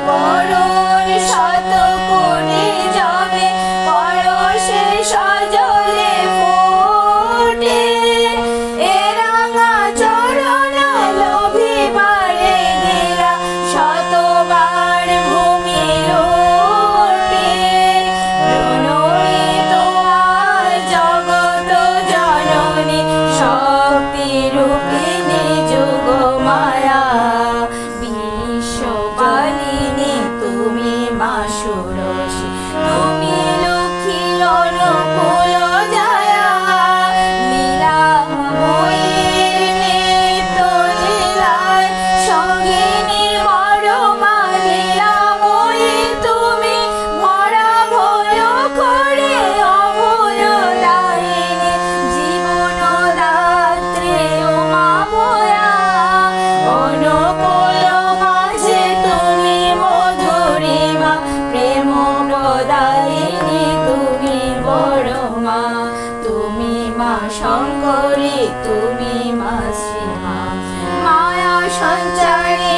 করুণ শত কোটি জবে পরশে সজলে ফোটে, এ রাঙা চরণ লোভে বারে দিলা শতবার ভূমি লোটে। প্রণয়ী তোমার জগত জননী শক্তি রূপিণী যুগ মায়া, বিশ্বপালিনী তুমি মা ষোড়শী, তুমি লক্ষ্মী অনুকূল জায়া। লীলাময়ীর নিত্য লীলায় সঙ্গিনী মরমা, লীলাময়ী তুমি ভরা ভয় করে অভয় দায়িনী, জীবন দাত্রী উমা ভয়া। অনুকূল মাঝে তুমি মধুরিমা, প্রেম প্রদায়িনী তুমি বড় মা। তুমি মা শঙ্করী, তুমি মা শ্রীমা, মায়া সঞ্চারী